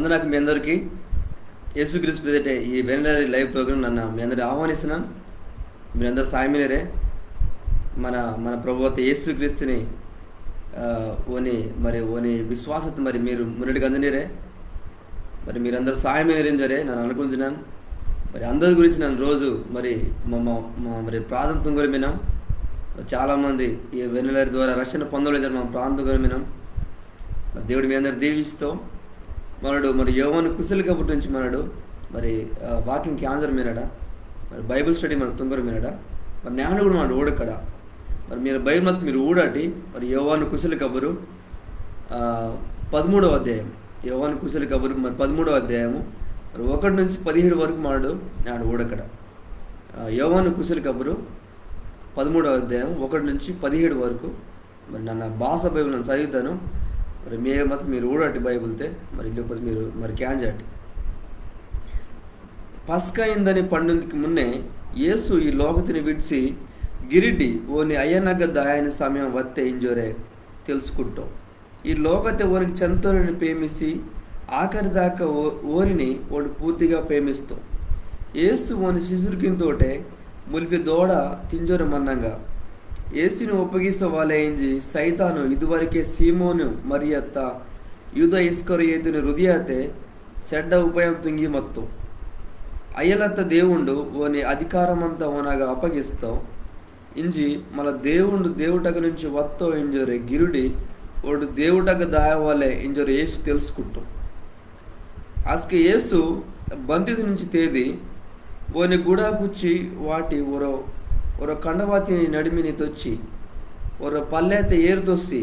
వందనాకు మీ అందరికీ యేసుక్రీస్తు పేరిట ఈ వెనరీ లైవ్ ప్రోగ్రామ్ నన్ను మీ అందరినీ ఆహ్వానిస్తున్నాను. మీరందరూ సాయమిలేరే. మన మన ప్రభువైన యేసుక్రీస్తుని ఓని విశ్వాసత మరి మీరు మున్నటికి అందనీరే. మరి మీరందరూ సాయమేరేం జరే నన్ను అనుకుంటున్నాను. మరి అందరి గురించి నన్ను రోజు మరి మరి ప్రార్థన కూడా విన్నాం. చాలామంది ఈ వెన్నెలరి ద్వారా రక్షణ పొందలేదు మనం ప్రార్థన కూడా విన్నాం. మరి దేవుడు మీ అందరు దీవిస్తూ మనడు మరి యోహాను కుశల కబుర్ల నుంచి మనడు మరి వాకింగ్ క్యాన్సర్ మీనడా, మరి బైబిల్ స్టడీ మన తుంగరు మీనడా, మరి జ్ఞానం కూడా మన ఊడక్కడ. మరి మీరు బైబిల్ మతకు మీరు ఊడాటి మరి యోహాను కుశల కబురు 13వ అధ్యాయం. యోహాను కుశల కబురు మరి 13వ అధ్యాయము మరి 1 నుంచి 17 వరకు మనడు నాడు ఊడక్కడ. యోహాను కుశల కబురు 13వ అధ్యాయం 1 నుంచి 17 వరకు. మరి నన్ను భాష బైబిల్ నన్ను చదువుతాను. మరి మీ మతం మీరు ఊడటి బైబిల్తే మరి లేకపోతే మీరు మరి క్యాన్జాటి. పస్కా ఇందని పండుగకి మున్నే యేసు ఈ లోకతిని విడిచి గిరిటి ఓని అయ్యనగ దాయని సమయం వత్తే ఇంజోరే తెలుసుకుంటాం. ఈ లోకతే ఓనికి చంతోరిని ప్రేమిసి ఆఖరి దాకా ఓరిని ఓడి పూర్తిగా ప్రేమిస్తాం. యేసు ఓని శిశురికింతోటే ములిపి దోడ తింజోర మన్నంగా ఏసుని ಒಪ್ಪಗಿಸೋ ವಾಲೆಂಜಿ ಸೈತಾನು ಇದುವರೆಗೆ ಸೀಮೋನು ಮರಿಯತ್ತ ಯೂದ ಇಸ್ಕರಿಯೋತುని హృదయతే చెడ్డ ఉపాయం తుంగి మత్తు అయ్యలత్త దేవుండు ఓని అధికారమంతా ఓనగా అప్పగిస్తాం. ఇంజి మన దేవుండు దేవుటక నుంచి వత్తో ఇంజోరే గిరుడి ఓడు దేవుటక దాయవాలే ఇంజోరే యేసు తెలుసుకుంటాం. ఆస్కి యేసు బంతిత నుంచి తేది ఓని గుడా కుచ్చి వాటి ஒரு కండవాతిని నడిమిని తొచ్చి ఒక పల్లెత ఏరుతొచ్చి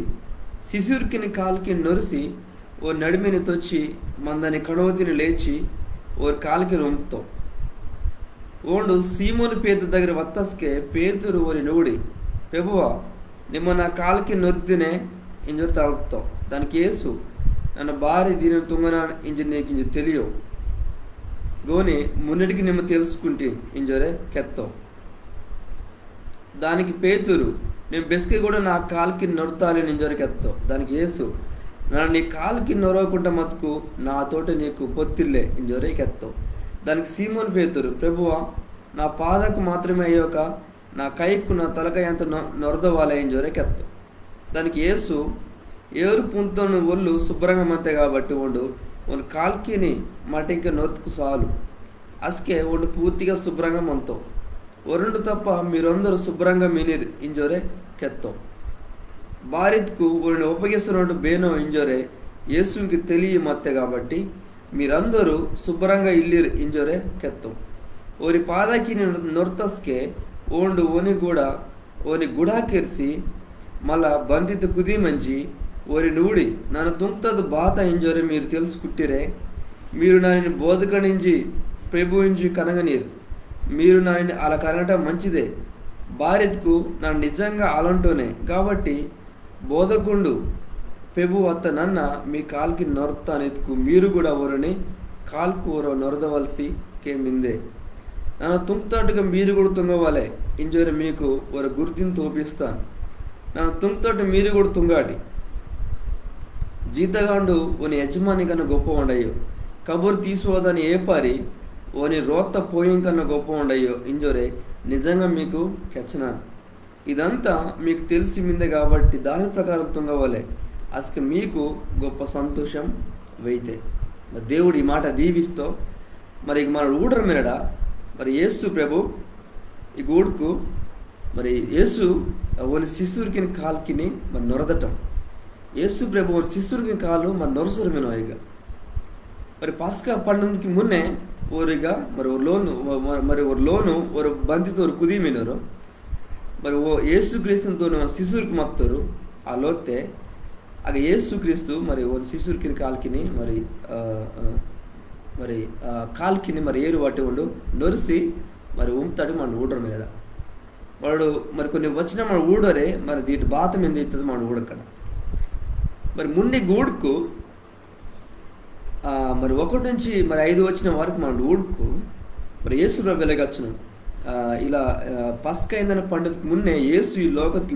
శిశుర్కిని కాలికి నొరిసి ఓ నడిమిని తొచ్చి మందని కణవతిని లేచి ఓ కాలికి రొంపుతాం. ఓండు సీమోను పేతు దగ్గర వత్తస్కే పేతురు ఓని నూడి పెబువ నిమ్మ నా కాలికి నొరిదినే ఇంజరు తలుపుతాం. దానికి యేసు నన్ను భారీ దీని తుంగన ఇంజ నీకు ఇంజ తెలియవు గోని మున్నటికి నిమ్మ తెలుసుకుంటే ఇంజరే కెత్తాం. దానికి పేతురు నేను బెస్కి కూడా నా కాలికి నొరుతాలి ఇంజోరికెత్తావు. దానికి యేసు నన్ను నీ కాలికి నొరవకుండా మతుకు నాతోటి నీకు పొత్తిల్లే ఇంజోరికెత్తావు. దానికి సీమోను పేతురు ప్రభువా నా పాదకు మాత్రమే అయ్యాక నా కైకు నా తలకాయ అంత నొరదవాలే ఇంజోరికెత్తావు. దానికి యేసు ఏరు పుంతోని ఒళ్ళు శుభ్రంగా మంతే కాబట్టి వండు ಒಂದು కాల్కిని మటింక నొత్తుకు చాలు అస్కే వండు పూర్తిగా శుభ్రంగా మంతావు. వరుణుడు తప్ప మీరందరూ శుభ్రంగా మినిర్ ఇంజోరే కెత్తాం. భారత్కు ఒరిని ఒప్పగిస్తున్నట్టు బేనో ఇంజోరే యేసుకి తెలియ మత్తే కాబట్టి మీరందరూ శుభ్రంగా ఇల్లిర్ ఇంజోరే కెత్తాం. ఓరి పాదకి నొర్తస్కే ఓండు ఓని గుడాకిర్సి మళ్ళా బంతిత కుది మంచి ఓరి నూడి నన్ను తుంక్తదు బాత ఇంజోరే మీరు తెలుసుకుట్టిరే. మీరు నన్ను బోధకనించి ప్రభువించి కనగనీరు. మీరు నన్ను అలా కనగటం మంచిదే. భారత్కు నా నిజంగా అలాంటోనే కాబట్టి బోధకుండు పెబు వత్త నన్న మీ కాల్కి నొరతానెత్తుకు మీరు కూడా ఓరని కాల్కు ఓరో నొరదవలసి కేమిందే. నన్ను తుంక్తాటుగా మీరు కూడా తుంగవాలే ఇంజోరి మీకు ఒక గుర్తిని తోపిస్తాను. నన్ను తుంక్తాటు మీరు కూడా తుంగాటి. జీతగాండు ఓని యజమాని కన్నా గొప్ప ఉండయ్యో కబురు తీసుకోదని ఏ పారి ఓని రోత్త పోయిం కన్నా గొప్ప ఉండయ్యో ఇంజోరే నిజంగా మీకు కెచ్చనాను. ఇదంతా మీకు తెలిసి మిందే కాబట్టి దాని ప్రకారం తుంగవలే అసలు మీకు గొప్ప సంతోషం వెయితే. మరి దేవుడు ఈ మాట దీవిస్తూ మరి మన ఊడర మీరడా మరి యేసు ప్రభు ఈ గూడుకు మరి యేసు ఓని శిశురికి కాల్కిని మరి నొరదటం. యేసు ప్రభు ఓని శిశురికి కాలు మరి నొరసరు మీనో ఇక మరి పస్కా పండుగకి మున్నే ఓరిగా మరి ఒక లోను ஒரு బంతితో ஒரு కుది మీనరు మరి ఓ యేసుక్రీస్తుతో శిశురికి మత్తరు ఆ లోతే ఆಗ యేసుక్రీస్తు మరి ఓ శిశురికి కాల్కిని మరి కాల్కిని మరి ఏరు వాటి ఉండు నొరిసి మరి ఉంతాడు మన ఊడరు మీద వాడు మరి కొన్ని వచ్చిన మన ఊడరే మరి దీటి బాత మీద ఇస్తుంది మన ఊడక్కడ. మరి మున్ని గూడుకు మరి 1 నుంచి మరి 5 వచ్చిన వరకు మన ఊడుకు మరి యేసు ప్రభు వెలగచ్చును. ఇలా పస్కా అయిందన్న పండుగకి మున్నే యేసు ఈ లోకతిని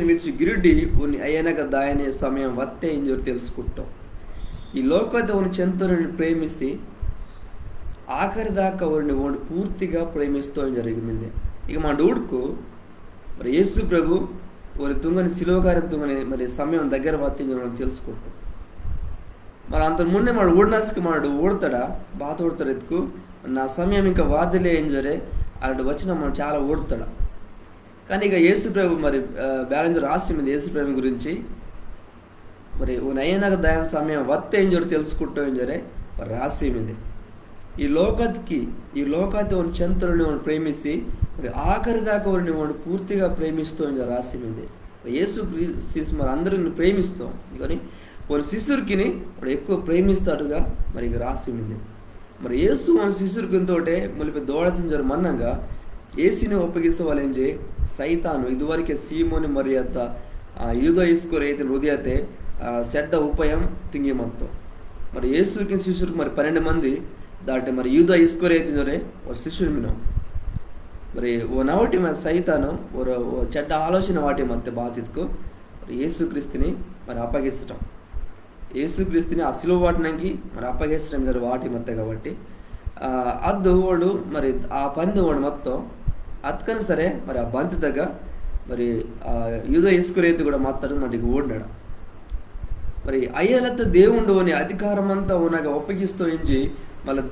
విడిచి గిరిడి ఉన్ని అయ్యనక దాయనే సమయం వత్తే ఇంజోరు తెలుసుకుంటాం. ಈ ಲೋಕದವನು చెంతరుని ప్రేమిసి ఆఖరి దాకా వారిని వాడు పూర్తిగా ప్రేమిస్తూ జరిగింది. ఇక మా డూడ్కు మరి యేసు ప్రభు వారి తుంగని శిలువకార్యం తుంగని మరి సమయం దగ్గర వత్తించి మనం తెలుసుకుంటాం. మరి అంత ముందే మాడు ఓడినాస్కి మాడు ఓడతాడా బాత ఓడతాడు ఎత్తుకు నా సమయం ఇంకా వాదిలే ఏం జరే అలాంటి వచ్చిన మనం చాలా ఓడతాడా. కానీ ఇక యేసు ప్రభు మరి బ్యాలెన్స్ రాసి మీద యేసు ప్రభు గురించి మరి ఓ నయనక దయన సమయం వత్తే ఏం జరు తెలుసుకుంటూ ఏం జరే మరి రాసి మీద ఈ లోకతి వాడిని చెంతరుని వాడిని ప్రేమిసి మరి ఆఖరి దాకా వారిని వాడు పూర్తిగా ప్రేమిస్తూ రాసి మీద యేసు మరి అందరిని ప్రేమిస్తాం కానీ వాడి శిశురికి వాడు ఎక్కువ ప్రేమిస్తాడుగా మరి ఇక రాసి ఉంది. మరి యేసు వాళ్ళ శిశురికి తోటే మళ్ళీ దోడతించారు మన్నంగా ఏసుని ఒప్పగిస్తే వాళ్ళు ఏం చేయి సైతాను ఇదివరకే సీమోని మరియత్త యూద ఇస్కోరి అయితే హృదయతే సెడ్డ ఉపాయం తింగి మొత్తం మరి యేసుకి శిశురికి మరి 12 మంది దాటి మరి యూద ఇస్కోరి అయితే వాడు శిష్యుడు మినం మరి ఓ నవటి మరి సైతాను ఓ చెడ్డ ఆలోచన వాటి మధ్య బాధితుకు మరి యేసుక్రీస్తుని మరి అప్పగించటం యేసుక్రీస్తుని ఆ సిలువ వాటినానికి మరి అప్పగించడం గారు వాటి మధ్య కాబట్టి అద్దు వాడు మరి ఆ పంది వాడు మొత్తం అతకని సరే మరి ఆ బంతి దగ్గర మరి యూద ఇస్కరేతు కూడా మాత్రం మనకి ఓడినాడు. మరి అయ్యలతో దేవుడు అని అధికారం అంతా ఉన్నాగా ఒప్పగిస్తూ ఇంచి మళ్ళీ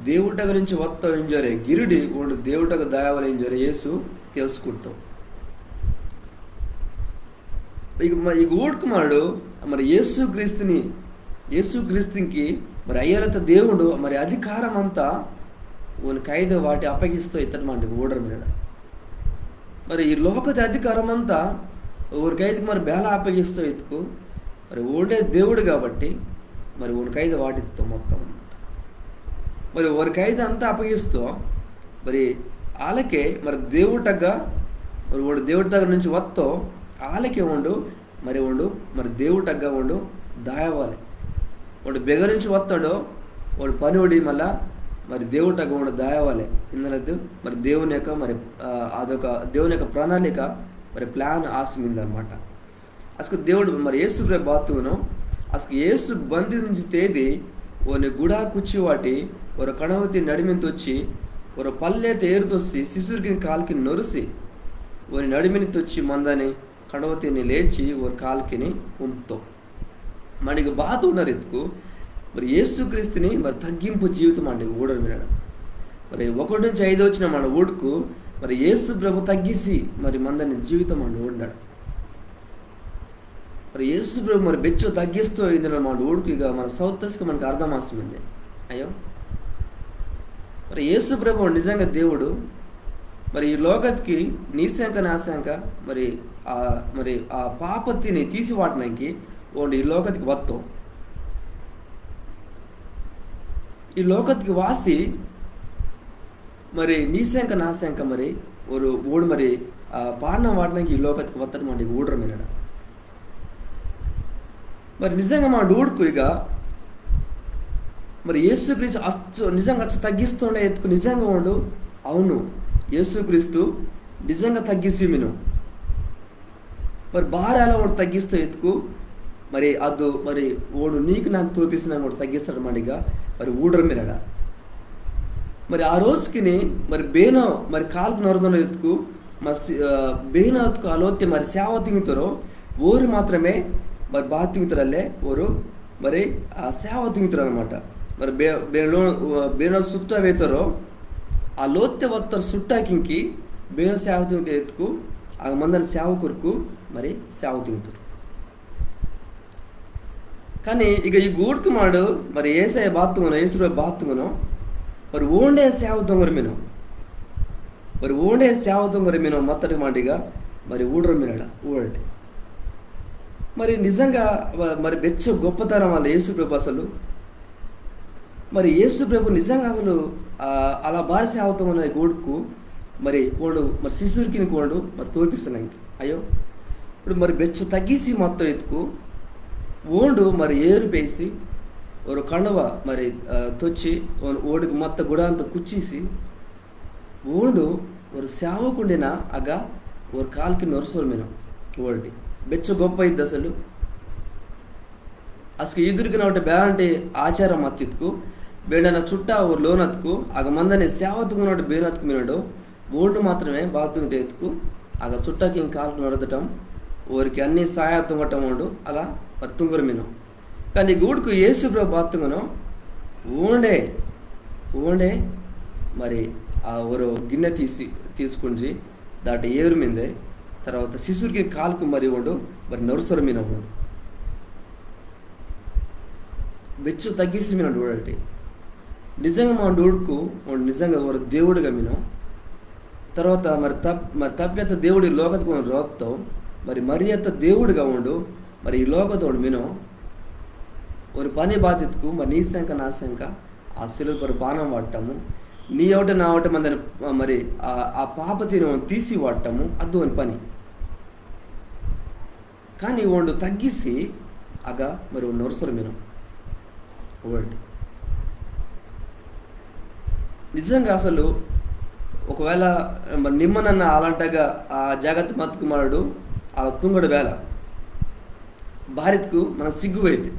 దేవుట గురించి వత్తా ఇంజరే గిరిడి వాడు దేవుటకు దయావలు ఇంజరే యేసు తెలుసుకుంటాం. ఇక ఊడుకుమాడు మరి యేసుక్రీస్తుకి మరి అయ్యలతో దేవుడు మరి అధికారం అంతా ఓని ఖైదు వాటి అప్పగిస్తూ ఇతడు మనకి ఓడరు మీద మరి ఈ లోకది అధికారం అంతా ఓరి ఖైదుకి మరి బేల అప్పగిస్తూ ఇతుకు మరి ఓడే దేవుడు కాబట్టి మరి ఓని ఖైదు వాటితో మొత్తం అన్నమాట. మరి ఓరి ఖైదు అంతా అప్పగిస్తూ మరి వాళ్ళకే మరి దేవుటగా మరి వాడు దేవుడి దగ్గర నుంచి వత్తో వాళ్ళకే మరి దేవుటగ్గా దాయవాలి వాడు బెగ నుంచి వస్తాడో వాడు పనివాడి మళ్ళా మరి దేవుటగ్గా వాడు దాయవాలి ఇందనద్దు మరి దేవుని యొక్క మరి అదొక దేవుని యొక్క ప్రణాళిక మరి ప్లాన్ ఆశమిందనమాట. అసలు దేవుడు మరి యేసు బాతును అసలు యేసు బంధించి తేదీ ఓని గుడా కుచ్చి వాటి ఒక కణవతి నడిమింతొచ్చి ఒక పల్లెత ఏరుతొచ్చి శిశురికి కాలికి నొరిసి ఓని నడిమిని తొచ్చి మందని కణవతిని లేచి ఓ కాల్కిని ఉంపుతో మనకి బాధ ఉన్నారు ఎత్తుకు మరి యేసుక్రీస్తుని మరి తగ్గింపు జీవితం అంటే ఊడరు వినడం మరి 1 నుంచి 5 వచ్చిన మన ఊడుకు మరి యేసు ప్రభు తగ్గిసి మరి మందని జీవితం అని ఊడినాడు. మరి యేసు ప్రభు మరి బెచ్చు తగ్గిస్తూ ఇందులో మన ఊడుకు ఇక మన సౌతస్కి మనకు అర్థమాసమైంది. అయ్యో మరి యేసు ప్రభు నిజంగా దేవుడు మరి ఈ లోకత్కి నీశాంక నాశాంక మరి ఆ పాపత్తిని తీసి వాటినానికి ఓండి ఈ లోకత్కి వత్తం ఈ లోకత్కి వాసి మరి నీశాంక నాశాంక మరి ఓడు మరి పాడిన వాటినానికి ఈ లోకత్కి వత్తడం అంటే ఊడరు మీరడ మరి నిజంగా మా డూడుకు ఇక మరి యేసుక్రీస్తు అచ్చు నిజంగా అచ్చు తగ్గిస్తుండే ఎత్తుకు నిజంగా ఉండు అవును యేసుక్రీస్తు నిజంగా తగ్గిసి మీను మరి భార్యలో వాడు తగ్గిస్తూ ఎత్తుకు మరి అద్దు మరి ఓడు నీకు నాకు తోపిస్తున్నా కూడా తగ్గిస్తాడు మడిగా మరి ఊడరు మీరడ మరి ఆ రోజుకి మరి బేనో మరి కాల్పు నొరదలో ఎత్తుకు మరి బేన ఎత్తుకు అలోత్తి మరి సేవ తింగుతారో ఊరు మాత్రమే మరి బాగా తింగుతారల్లే ఊరు మరి ఆ సేవ తింగుతారు అనమాట. మరి బేనో సుట్ట వేతారో ఆ లోత్తె వత్తరు సుట్టాకింకి బేనో సేవ తింగితే ఎత్తుకు ఆ మందని సేవ కొరకు మరి సేవ తింగుతారు. కానీ ఇక ఈ గూడుకు మాడు మరి ఏసఐ బాత్తుగునో యేసు బాత్తుగునో మరి ఓండే సేవ దొంగరు మీను మరి ఓండే సేవ దొంగరు మీను మొత్తటి మాటిగా మరి ఊడరు మీనడ ఊడండి మరి నిజంగా మరి బెచ్చ గొప్పతనం వాళ్ళ యేసు ప్రభు అసలు మరి యేసు ప్రభు నిజంగా అసలు అలా భారీ సేవతం ఉన్న గూడుకు మరి వాడు మరి శిశురికి వాడు మరి తోపిస్తున్నానికి అయ్యో ఇప్పుడు మరి బెచ్చ తగ్గిసి మొత్తం ఎత్తుకు ఓండు మరి ఏరు పేసి ఒక కండవ మరి తొచ్చి ఓడికి మొత్తం గుడ అంతా కుచ్చేసి ఓడు ఒక సేవకుండిన అగ ఒక కాలుకి నొరసోలు మీద ఓడి బెచ్చ గొప్ప ఇద్ది అసలు ಅಸ್ಗೆ ಇದ್ರಿಗೆ ನಾವು ಬೇರೆ ಆಚಾರ ಮತ್ತಿತ್ಕು ಬೇಡನ ಚುಟ್ಟ ಅವ್ರು ಲೋನ್ ಹತ್ಕು ಆಗ ಮಂದನೆ ಸೇವತ್ಕು ನೋಡಿ ಬೇರೆ ಹತ್ಕು ಮಿನಡು ఓళ్ళు మాత్రమే బాత్రూమ్ ఎత్తుకు ఆగ చుట్టాకి కాలు నొరదటం ఊరికి అన్ని సాయ తుంగటం ఉండు అలా మరి తుంగరు మీను కానీ గూడుకు యేసు ప్రభు బాత్తుంగను ఓండే మరి ఆ ఊరు గిన్నె తీసుకుని దాటి ఏరు మీదే తర్వాత శిశుడికి కాలుకు మరి ఉండు మరి నరుసరు మీన ఉండు బెచ్చు తగ్గిసి మీన చూడండి నిజంగా మా డూడుకు నిజంగా ఒక దేవుడిగా మీను తర్వాత మరి తప్పెత్త దేవుడి లోకతకు రోక్తావు మరి ఎత్త దేవుడిగా ఉండు మరి ఈ లోకతో మీను ఒక పని బాధ్యతకు మరి నీ శంక నా శంక ఆ శిలువ పరి బాణం వాడటము నీ ఒకటి నా ఒకటి మందని మరి ఆ పాపతిని తీసి వాడటము అద్దు అని పని కానీ ఒండు తగ్గిసి ఆగ మరి నొరసరు మీను ఒకటి నిజంగా అసలు ఒకవేళ నిమ్మనన్న అలాంటగా ఆ జాగ్రత్త మత్తుకుమారుడు అలా తుంగడు వేళ భార్యకు మన సిగ్గు అయితే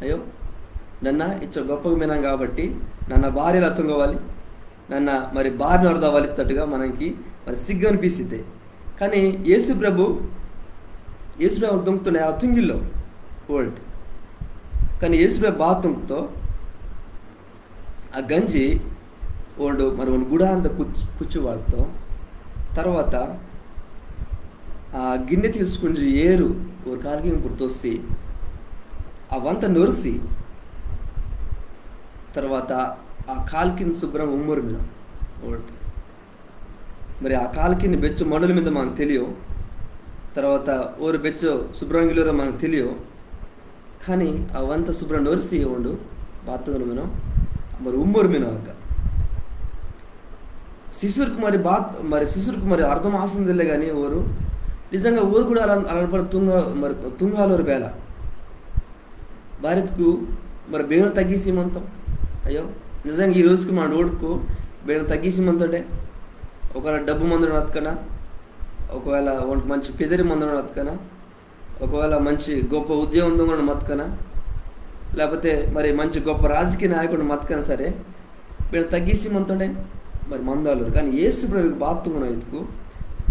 అయ్యో నన్న ఇచ్చ గొప్పగా వినాం కాబట్టి నన్న భార్యలా తుంగవాలి నన్న మరి భార్యను అర్థవాలి తట్టుగా మనకి మరి సిగ్గు అనిపిస్తుంది కానీ యేసు ప్రభు తుంగుతున్నాయి ఆ తుంగిల్లో ఓల్డ్ కానీ యేసు ప్రభు బాగా తుంగుతో ఆ గంజి ఓడు మరి ಒಂದು ಗುಡ ಅಂತ కూర్చోవాడుతో తర్వాత ఆ గిన్నె తీసుకుని ఏరు ఒక కాలికి గుర్తొచ్చి అవంత నొరిసి తర్వాత ఆ కాలికిని శుభ్రం ఉమ్మరు మీద ఒకటి మరి ఆ కాలికిని బెచ్చు మొడల మీద మనకు తెలియవు తర్వాత ఓరు బెచ్చు శుభ్రంగిలో మనకు తెలియవు కానీ అవంత శుభ్రం నొరిసి ఉండు బాత్రూమ్ మీద మరి ఉమ్మరు మీద అక్క శిశురికి మరి అర్థం ఆస్తుందిలే కానీ ఊరు నిజంగా ఊరు కూడా అలా తుంగాలోరు బేల భారత్కు మరి బేను తగ్గిసిమంతం అయ్యో నిజంగా ఈ రోజుకి మా రోడ్కు బేను తగ్గిసిమంతటే ఒకవేళ డబ్బు మందును అతకనా ఒకవేళ మంచి పెదరి మందును అతకనా ఒకవేళ మంచి గొప్ప ఉద్యోగం కూడా మతకనా లేకపోతే మరి మంచి గొప్ప రాజకీయ నాయకుడు మతకనా సరే బేను తగ్గిసిమంతుండే మరి మందాలు కానీ యేసు ప్రభుకి బాత్తుంగన ఎత్తుకు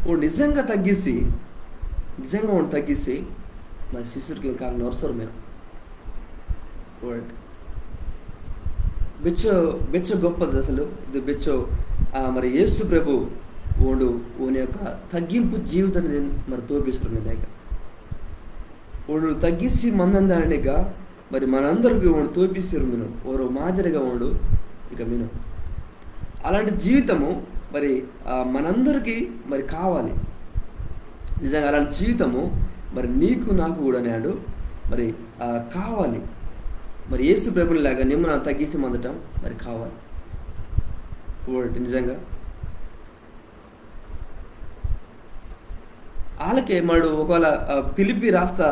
ఓ నిజంగా తగ్గిసి మరి శిశుడికి కాలు నొరసరు మీరు బెచ్చ గొప్పది అసలు ఇది బెచ్చో మరి యేసు ప్రభు ఓని యొక్క తగ్గింపు జీవితాన్ని మరి తోపిస్తారు మీ దగ్గర ఓడు తగ్గిసి మందందానిగా మరి మనందరికీ ఓడు తోపిస్తారు మీరు ఓరో మాదిరిగా ఓడు ఇక మీను అలాంటి జీవితము మరి మనందరికీ మరి కావాలి నిజంగా అలాంటి జీవితము మరి నీకు నాకు కూడా నాడు మరి కావాలి మరి యేసు ప్రభుని లాగా నిమ్మన తగ్గించి మందటం మరి కావాలి నిజంగా వాళ్ళకే మాడు ఒకవేళ పిలిపి రాస్తా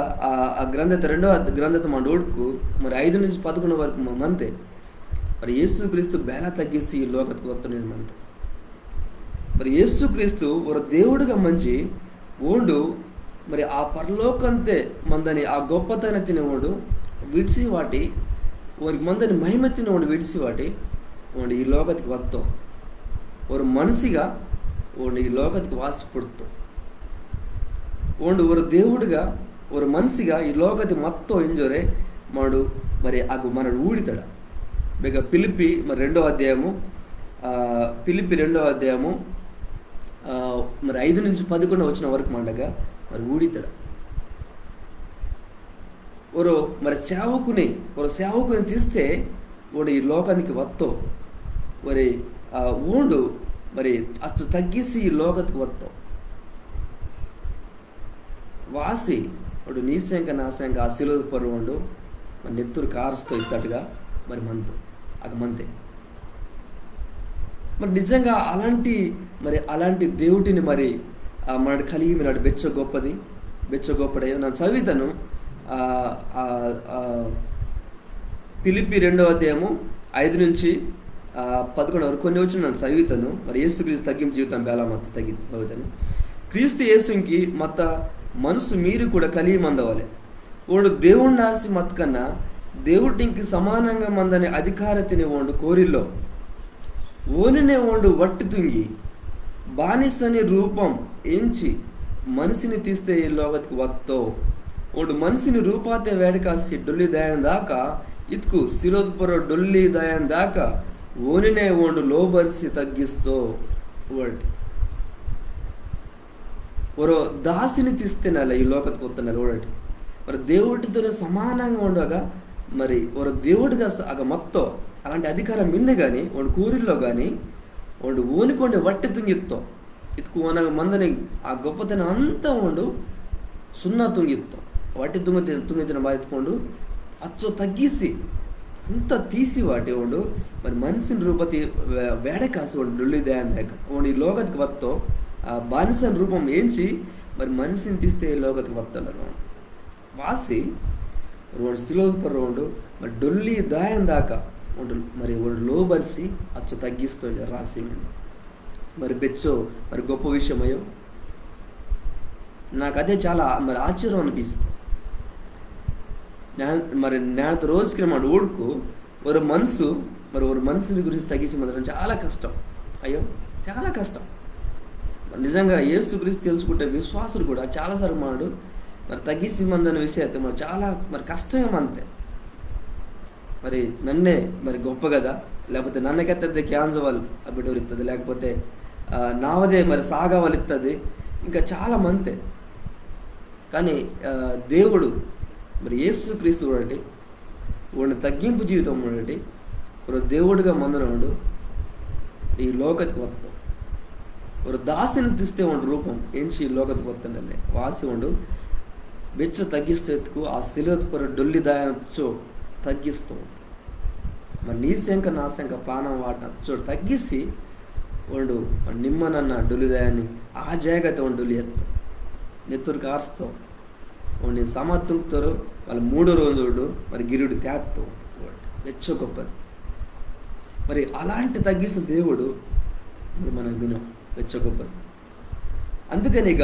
ఆ గ్రంథత రెండవ గ్రంథత మా డోడ్కు మరి 5 నుంచి 11 వరకు మంతే మరి యేసుక్రీస్తు బేలా తగ్గిసి ఈ లోకత్కు వస్తున్నాడు మనతో మరి యేసుక్రీస్తు ఒక దేవుడిగా మంచి ఓండు మరి ఆ పరలోకంతే మందని ఆ గొప్పతన తినేవాడు విడిసి వాటి ఓనికి మందని మహిమ తినేవాడు విడిసి వాటి ఓండి ఈ లోకత్కి వస్తాం ఒక మనిషిగా ఓండి ఈ లోకత్కి వాసిపడుతాం ఓండు ఒక దేవుడిగా ఒక మనిషిగా ఈ లోకతి మొత్తం ఎంజోరే మాడు మరి అగు మనడు ఊడితాడ బేగ పిలిపి మరి 2వ అధ్యాయము మరి 5 నుంచి 11 వచ్చిన వరకు మండగా మరి ఊడితాడ మరి సేవకుని తీస్తే ఓడు ఈ లోకానికి వత్తో మరి ఓండు మరి అచ్చు తగ్గిసి ఈ లోకత్కి వత్తావు వాసి వాడు నీ శంక నా శంక ఆ శిలువ పరువుండు మరి నెత్తురు కారుస్తూ ఇత్తట్టుగా మరి మంతే మరి నిజంగా అలాంటి దేవుడిని మరి మనడు కలిగి మీరు బెచ్చ గొప్పడయ్యో నా చదివితను పిలిపి 2వ అధ్యాయము 5 నుంచి 11 వరకు కొన్ని వచ్చిన నన్ను చదివితాను మరి యేసుక్రీస్తు తగ్గింపు జీవితం బేలా మత చదువుతాను క్రీస్తు యేసుకి మత మనసు మీరు కూడా కలిగి మందవాలి ఓడు దేవుణ్ణి ఆసి మతకన్నా దేవుడింకి సమానంగా మందని అధికారతిని ఓండు కోరిల్లో ఓనినే ఓండు వట్టి తుంగి బానిసని రూపం ఎంచి మనిషిని తీస్తే ఈ లోకతికి వత్తో ఓడు మనిషిని రూపాతే వేడకాసి డొల్లి దాయం దాకా ఇత్కు శిరోద్పుర డొల్లి దాయం దాకా ఓనినే ఓండు లోబరిసి తగ్గిస్తో ఓడి ఓరో దాసిని తీస్తేనಲ್ಲ ఈ లోకతికి వస్తున్నారు ఓడటి మరి దేవుడితోనే సమానంగా ఉండగా మరి ఒక దేవుడిగా ఆగ మొత్తం అలాంటి అధికారం మింది కానీ వాడు కూరిల్లో కానీ వాడు ఊనికొండి వట్టి తుంగిత్తో ఇతుకు ఓనగ మందని ఆ గొప్పతనం అంతా వాడు సున్నా తుంగిత్తో వట్టి తుంగితిన బాగా ఎత్తుకోండు అచ్చో తగ్గిసి అంతా తీసి వాటి వాడు మరి మనిషిని రూపతి వేడ కాసి వాడు డొల్లి దయాన్ దాకా వాడు ఈ లోకతికి వత్తో ఆ బానిసని రూపం ఏంచి మరి మనిషిని తీస్తే ఈ లోకతికి వస్తున్నారు వాసి వాడు శిలోపర వాడు మరి డొల్లి దాయం దాకా వాడు మరి వాడు లోబరిసి అచ్చు తగ్గిస్తుంది రాసి మీద మరి బెచ్చో మరి గొప్ప విషయమయ్యో నాకు అదే చాలా మరి ఆశ్చర్యం అనిపిస్తుంది. మరి నేనతో రోజుకి మాట ఊడుకు ఒక మనసు మరి ఒక మనిషిని గురించి తగ్గించి మందడం చాలా కష్టం. అయ్యో చాలా కష్టం. నిజంగా యేసుక్రీస్తు తెలుసుకుంటే విశ్వాసులు కూడా చాలాసార్లు మాడు మరి తగ్గించి మందన విషయం అయితే మరి చాలా మరి కష్టమే అంతే. మరి నన్నే మరి గొప్ప కదా, లేకపోతే నన్నకెత్తది క్యాన్సర్ బిడ్డలు ఇస్తుంది, లేకపోతే నావదే మరి సాగవాళ్ళు ఇస్తుంది, ఇంకా చాలా మంతే. కానీ దేవుడు మరి యేసుక్రీస్తు ఒకటి వాడిని తగ్గింపు జీవితం ఒకటి ఒక దేవుడిగా మందునవాడు ఈ లోకతికి వస్తాం ఒక దాసిని తీస్తే వాడు రూపం ఏంచి ఈ లోకతికి వస్తుందండి వాసి వాడు బెచ్చ తగ్గిస్తేందుకు ఆ శిలపర డొల్లి దాయచ్చో తగ్గిస్తూ మరి నీ శంక నా శంక ప్రాణం వాటిన చోటు తగ్గిసి వాడు నిమ్మనన్న డొల్లిదాయాన్ని ఆ జాగ్రత్త వాడు డొల్లి ఎత్తాం నెత్తురు కారుస్తాం వాడిని సమర్థుతారు. వాళ్ళు 3వ రోజు మరి గిరుడు తేత్తాం వాడు వెచ్చ గొప్పది. మరి అలాంటి తగ్గిసిన దేవుడు మరి మనం వినం వెచ్చ గొప్పది. అందుకని ఇక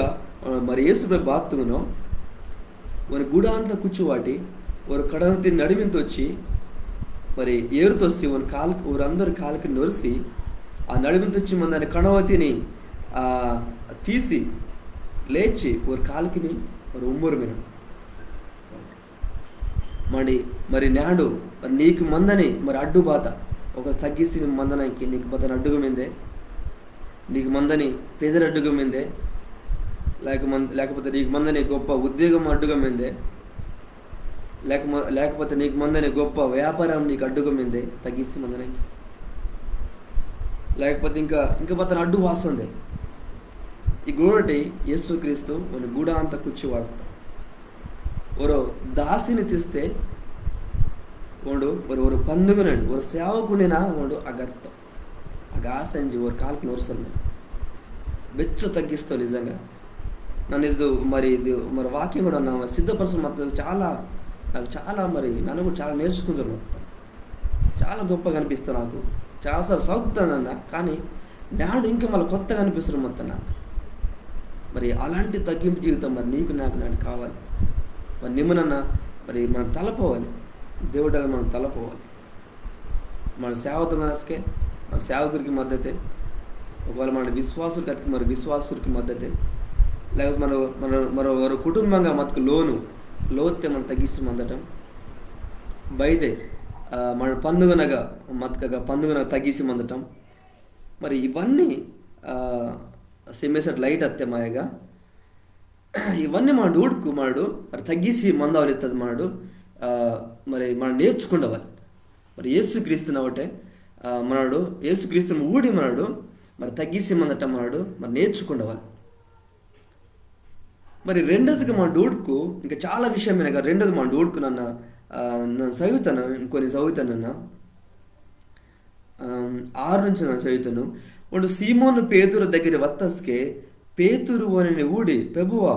మరి యేసుపై బాత్తుగునో మన గుడాంత కూర్చోవాటి ఒక కడవతి నడిమింత వచ్చి మరి ఏరుతొచ్చి ఒక కాలుకి ఊరందరు కాలుకి నొరిసి ఆ నడిమింత వచ్చి మన దాని కడవతిని తీసి లేచి ఒక కాలుకిని మరి ఉమ్మూరు మీద మరి నాడు మరి నీకు మందని మరి అడ్డు బాత ఒక తగ్గిసి మందనానికి నీకు బతని అడ్డుగా మీందే, నీకు మందని పేదల అడ్డుగా మీందే, లేకపోతే నీకు మందని గొప్ప ఉద్యోగం అడ్డుగా మీందే, లేకపోతే నీకు మందని గొప్ప వ్యాపారం నీకు అడ్డుగా మీందే తగ్గిసి మందనానికి, లేకపోతే ఇంకా బతని అడ్డు వాస్తుంది. ఈ గోడటి యేసుక్రీస్తు మన గూడ అంత కూర్చి వాడతాం ஒரு దాసిని తీస్తే వాడు ஒரு పందుగునండి ஒரு సేవకుడినా వాడు అగత్తం అగాసంజి ఒక కాలుకి నోరుసలు బెచ్చ తగ్గిస్తావు. నిజంగా నన్ను ఇది మరి వాక్యం కూడా నా సిద్ధపరచడం మొత్తం నాకు చాలా మరి నన్ను కూడా చాలా నేర్చుకుంటాను. మొత్తం చాలా గొప్పగా అనిపిస్తుంది. నాకు చాలాసార్లు చదువుతానన్నా కానీ నాడు ఇంకా మళ్ళీ కొత్తగా అనిపిస్తుంది మొత్తం నాకు. మరి అలాంటి తగ్గింపు జీవితం మరి నీకు నాకు కావాలి. మరి నిమ్మనన్నా మరి మనం తలపోవాలి, దేవుడిగా మనం తలపోవాలి. మన సేవకులకే మన సేవకుడికి మద్దతే, ఒకవేళ మన విశ్వాసులకి మరి విశ్వాసులకి మద్దతే, లేకపోతే మన కుటుంబంగా మతకు లోతే మనం తగ్గిస్తూ మందటం బయటే మన పండుగనగా మతకగా పండుగనగా తగ్గిసి మందటం. మరి ఇవన్నీ సెమ్మేసట్ లైట్ అత్తే మాయగా ఇవన్నీ మాడు ఊడుకు మాడు మరి తగ్గిసి మందవాలి ఎత్తది మాడు మరి మనం నేర్చుకుండవాలి. మరి యేసుక్రీస్తుని ఒకటే మనడు యేసుక్రీస్తుని ఊడి మనడు మరి తగ్గిసి మందట మనడు మరి నేర్చుకుండవాలి. మరి రెండోదిగా మా డూడ్కు ఇంకా చాలా విషయం వినగా రెండోది మా డూడ్కు నన్ను చదువుతాను, ఇంకొన్ని చదువుతానన్నా 6 నుంచి నేను చదువుతాను. వాడు సీమోను పేతురు దగ్గర వత్తస్కే పేతురు అని ఊడి ప్రభువా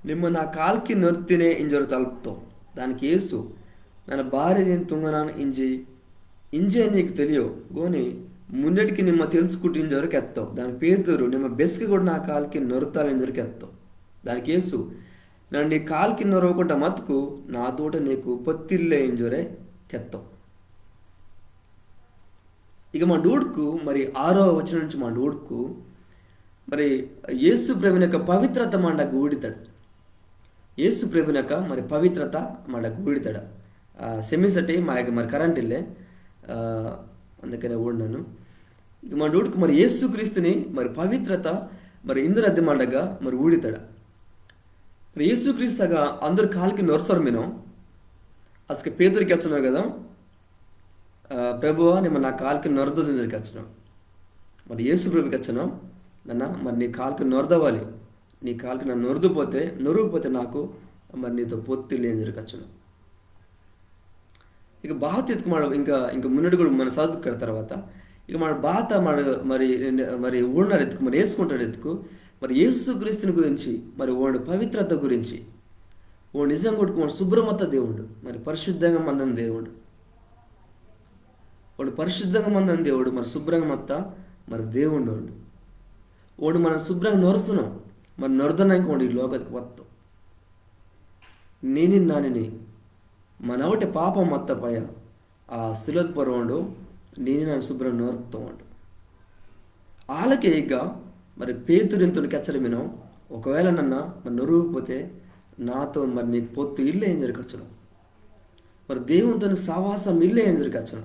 నిమ్మ నా కాల్కి నొర్తినే ఇంజరు తలుపుతో దానికి యేసు ನನ್ನ భార్య నేను తుంగనాను ఇంజే నీకు తెలియవు గోని ముందటికి నిమ్మ తెలుసుకుంటూ ఇంజవరకు ఎత్తావు. దానికి పేతురు నిమ్మ బెస్కి కూడా నా కాల్కి నొరుతాలు ఇంజవరకు ఎత్తావు. దానికి యేసు నన్ను నీ కాల్కి నొరవకుండా మతుకు నా తోట నీకు పొత్తిల్లే ఇంజరే ಕೆತ್ತೋ. ఇక మా డూడ్కు మరి 6వ వచనం నుంచి మా డూడ్కు మరి యేసు ప్రభుని యొక్క పవిత్రత మండకు ఊడితాడు. యేసు ప్రభుని యొక్క మరి పవిత్రత మండకు ఊడితాడు. సెమిసటి మరి కరెంట్ ఇల్లే అందుకనే ఊడినాను. ఇక మా డూడ్కు మరి యేసు క్రీస్తుని మరి పవిత్రత మరి ఇందురద్ది మండగా మరి ఊడితాడు. మరి యేసు క్రీస్తుగా అందరు కాలికి నొరసరు మీను అసలు పేదరికి వచ్చున్నావు కదా, ప్రభువా నేను నా కాలికి నొరదొద్దు దగ్గరికి వచ్చినాం. మరి యేసు ప్రభుకి వచ్చినాం నన్న మరి నీ కాలికి నొరదవాలి, నీ కాలికి నన్ను నొరగపోతే నాకు మరి నీతో పొత్తి లేని దగ్గరికి వచ్చినాం. ఇక బాత ఎత్తుకు ఇంకా ఇంకా మున్నటి కూడా మన చదువుకున్న తర్వాత ఇక మన బాత మరి మరి ఊడినాడు ఎత్తుకు మరి వేసుకుంటాడు ఎత్తుకు మరి యేసు క్రీస్తుని గురించి మరి వాడు పవిత్రత గురించి వాడు నిజంగా కొడుకు వాడు శుభ్రమత దేవుడు, మరి పరిశుద్ధంగా మందని దేవుడు, వాడు పరిశుద్ధంగా మందని దేవుడు, మరి శుభ్రంగా మత్త మరి దేవుడు వాడు మనం శుభ్రంగా నొరుస్తున్నాం మరి నొరదనానికి వాడు ఈ లోకతికి వస్తాం. నేని నానిని మనవటి పాపం మత్తపయ ఆ శిలద్ పరవాడు నేను నన్ను శుభ్రం నోరుతాం అంట. వాళ్ళకే ఇక మరి పేతురింతుని కెచ్చడమినం ఒకవేళ నన్న మరి నొరుగుపోతే నాతో మరి నీకు పొత్తు ఇల్లు ఏం జరగచ్చును, మరి దేవునితో సావాసం ఇల్లు ఏం జరగచ్చును.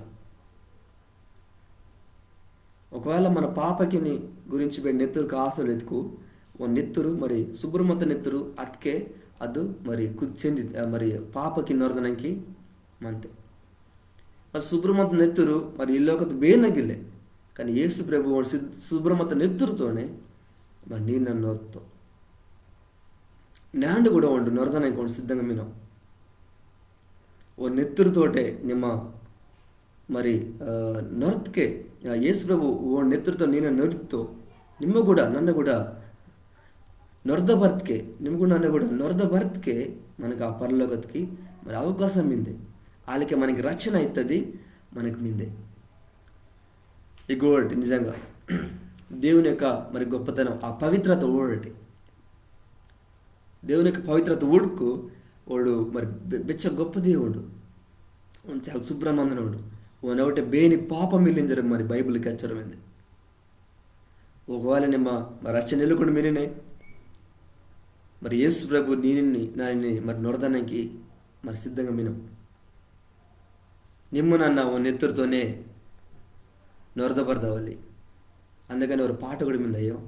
ఒకవేళ మన పాపకి గురించి నెత్తురు ఆశలు ఎత్తుకు ఓ నెత్తురు మరి శుభ్రమత నెత్తురు అతికే ಅದು మరి చెంది మరి పాపకి నొరదనంకి మంతే మరి శుభ్రమత నెత్తురు మరి ఇల్లోకత బేనగిల్లే కానీ యేసు ప్రభు శుభ్రమత నెత్తురుతోనే మరి నేను నన్ను నొరుతాం న్యాండు కూడా ఉండు నొరదనంకి ఉండు సిద్ధంగా మీనం ఓ నెత్తురుతోటే నిమ్మ మరి నొరత్కే యేసు ప్రభు ఓ నెత్తురుతో నేను నొరుతో నిమ్మ కూడా నన్ను కూడా నొరద భర్త్కే నిమ్మ నన్ను కూడా నొరద భర్త్కే మనకు ఆ పరలోకతికి మరి అవకాశం మిందే వాళ్ళకి మనకి రక్షణ అవుతుంది మనకి మిందే. ఈ గోడటి నిజంగా దేవుని యొక్క మరి గొప్పతనం ఆ పవిత్రత ఓడటి దేవుని యొక్క పవిత్రత ఊడుకు వాడు మరి బెచ్చ గొప్ప దేవుడు చాలా శుభ్రమందనోడు ఓనొకటి బేని పాపం మిల్లింజరు మరి బైబిల్కి అచ్చరమైంది. ఒకవేళ నిమ్మ మరి రక్షణ నిలుకుండా మీనే మరి యేసు ప్రభు నాని మరి నొరదనానికి మరి సిద్ధంగా మీను నిమ్ము నన్న ఓ నెత్తురుతోనే నొరదపడదావాలి. అందుకని ఒక పాట కూడా మీద అయ్యో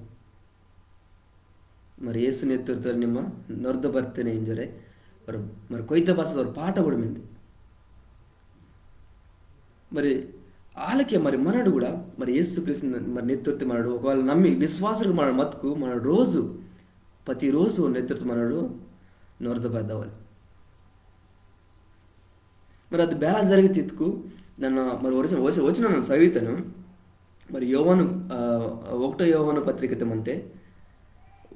మరి యేసు నెత్తురుతో నిమ్మ నొరదపడితేనే ఏం జరే మరి కొయ్త భాష ఒక పాట కూడా మింది. మరి వాళ్ళకే మరి మనడు కూడా మరి యేసు క్రీస్తు మరి నెత్తుర్తి మనడు ఒకవేళ నమ్మి విశ్వాసులకు మన మతుకు మన రోజు ప్రతిరోజు నెత్తుర్తి మనడు నొరదపడదావాలి. మరి అది బేలా జరిగి తిత్తుకు నన్ను మరి వచ్చిన నన్ను చదివితాను మరి యోహాను 1వ యోహాను పత్రిక తెమంతే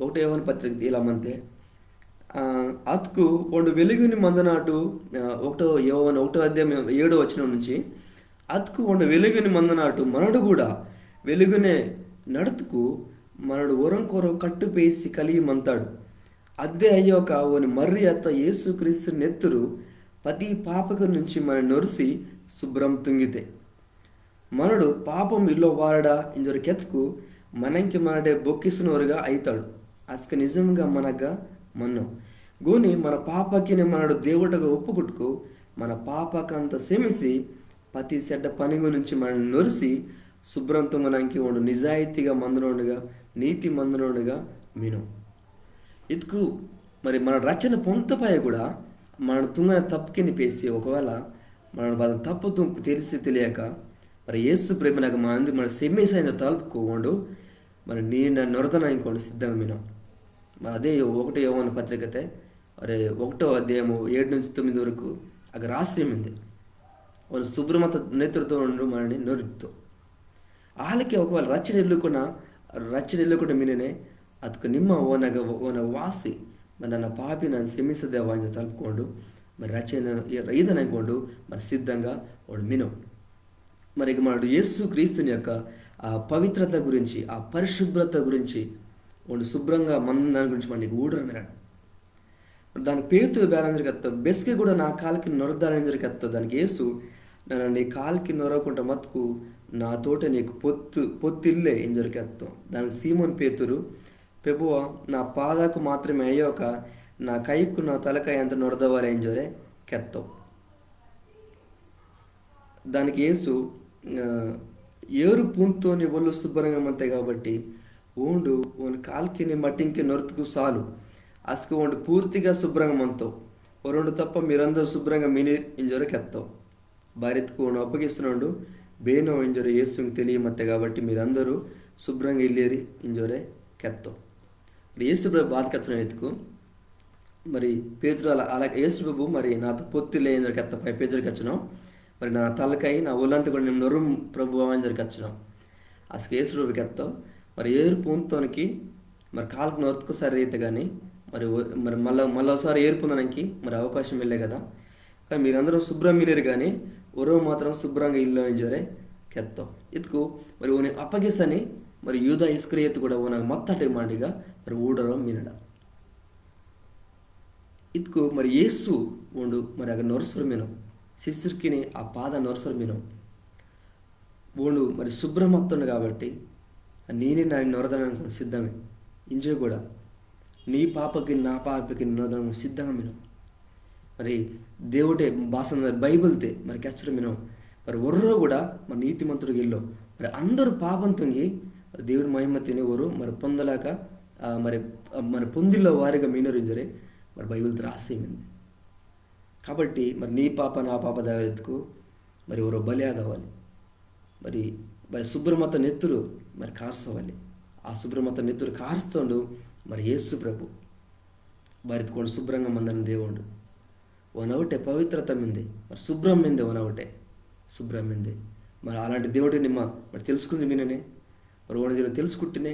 1వ యోహాను పత్రిక ఇలామంతే అతుకు వాడు వెలుగుని మందనాటు 1వ యోహాను 1వ అధ్యాయం 7వ వచనం నుంచి అతుకు వాడు వెలుగుని మందనాటు మనడు కూడా వెలుగునే నడుతుకు మనడు ఒరంకొర కట్టుపేసి కలిగి మంతాడు అద్దె అయ్యాక ఓని మర్రి అత్త యేసు క్రీస్తు నెత్తురు ప్రతి పాపకు నుంచి మన నొరిసి శుభ్రం తుంగితే మనడు పాపం ఇల్లో వారడా ఇంజరు కెత్తుకు మనంకి మనడే బొక్కిసినోరుగా అవుతాడు అసక నిజంగా మనగా మన్నం గోని మన పాపకి మనడు దేవుడగా ఒప్పుకుట్టుకు మన పాపకంత సెమిసి ప్రతి చెడ్డ పని గురించి మనం నొరిసి శుభ్రం తుంగనానికి వాడు నిజాయితీగా మందునోడుగా నీతి మందునోడుగా మీను ఇతుకు మరి మన రచన పొంతపై కూడా మన తుంగన తప్పుకిని పేసి ఒకవేళ మన తప్పు తుంకు తెలిసి తెలియక మరి యేసు ప్రేమనగా మన సెమ్మేసైన తలుపుకోండు మరి నేను నొరదన ఇంకోండి సిద్ధంగా మీను అదే 1వ యోహాను పత్రికతే అరే 1వ అధ్యాయము 7 నుంచి 9 వరకు అక్కడ రాసేమింది వాళ్ళు శుభ్రమత నేతృత్వం ఉండు మనని నొరుతో వాళ్ళకి ఒకవేళ రచ్చన ఎల్లుకుండా మీనే ಅದಕ್ಕೆ ನಿಮ್ಮ ಓನ ವಾಸಿ మరి ನನ್ನ పాపి నన్ను క్షమించదేవా అని తలుపుకోండు మరి రచన ఈదనైకోండు మరి సిద్ధంగా వాడు మిను మరి ఇక మనడు యేసు క్రీస్తుని యొక్క ఆ పవిత్రత గురించి ఆ పరిశుభ్రత గురించి వాడు శుభ్రంగా దాని గురించి మనకి ఊడరు మిరాడు దాని పేతు బేరంజరికి వస్తావు బెస్కి కూడా నా కాలకి నొరదాలని జరిగి వస్తావు దానికి యేసు ನಾನು నీ కాలికి నొరవకుంట మతుకు నాతోటే నీకు పొత్తిల్లే ఎంజొరికెత్తాం. దానికి సీమోన్ పేతురు, ప్రభువా నా పాదకు మాత్రమే అయ్యాక నా కైకు నా తలకాయ ఎంత నొరదవాలి ఎంజొరే కెత్తాం. దానికి యేసు ఏరు పూంతోని ఒళ్ళు శుభ్రంగా మంతే కాబట్టి ఓండు ఓన్ కాల్కి మట్టింకి నొరతుకు సాలు అసలు ఓండు పూర్తిగా శుభ్రంగా మంతావు. ఓ రెండు తప్ప మీరందరూ శుభ్రంగా మిని ఇంజొరకెత్తావు. భార్యకు ఓను అప్పగిస్తున్నాడు బేనో ఇంజొర యేసుకి తెలియమత్తే కాబట్టి మీరందరూ శుభ్రంగా ఇల్లేరి ఇంజొరే కెత్తావు. మరి యేసు ప్రభు బాధకెత్తడం ఎత్తుకు మరి పేతురు అలా యేసు ప్రభు మరి నాతో పొత్తిలే ఇంజొరకెత్త పై పేతురికి వచ్చినాం. మరి నా తలకాయ నా ఒళ్ళంతా కూడా నేను నొరు ప్రభు అని జరిగి వచ్చినాం. అసలు యేసు ప్రభుకి ఎత్తావు. మరి ఏరు పూంతోనికి మరి కాలుకు నొరుతుకు సరి అయితే కానీ మరి మరి మళ్ళీ ఏరు పొందడానికి మరి అవకాశం వెళ్ళే కదా. కానీ మీరందరూ శుభ్రం మిలేరు కానీ ఒరో మాత్రం శుభ్రంగా ఇల్లు ఎంజారే కెత్తాం. ఇతుకు మరి ఓని అప్పగిసని మరి యూదా ఇస్కరియోతు కూడా ఓనకు మత్తటి మాటిగా మరి ఊడరం మినడ ఇతుకు మరి యేసు ఉండు మరి అక్కడ నొరసరు మినం శిశుర్కిని ఆ పాద నొరసరు మినం ఓండు మరి శుభ్రమత్తుండు కాబట్టి నేనే నా నొరదడానికి సిద్ధమే ఇంజే కూడా నీ పాపకి నా పాపకి నొరదడానికి సిద్ధంగా మినం. మరి దేవుడే భాష బైబిల్తే మరి కెచ్చడం మినం మరి ఒర్రో కూడా మరి నీతిమంతుడికి వెళ్ళో మరి అందరూ పాపం తొంగి దేవుడి మహిమ తినేవారు మరి పొందలేక మరి మరి పొందిల్లో వారిగా మీనరింజరే మరి బైబిల్ రాసేమింది. కాబట్టి మరి నీ పాప నా పాప దావెత్తుకు మరి ఎవరో బలి అదవ్వాలి. మరి శుభ్రమత నెత్తురు మరి కార్చవాలి. ఆ శుభ్రమత నెత్తురు కారుస్తుండు మరి యేసు ప్రభు వారితో శుభ్రంగా మందని దేవుడు వనవుటే పవిత్రత మింది మరి శుభ్రం మిందే వనవుటే శుభ్రం మిందే మరి అలాంటి దేవుడిని మరి తెలుసుకుంది మీననే మరి వాడి దేవుడు తెలుసుకుంటేనే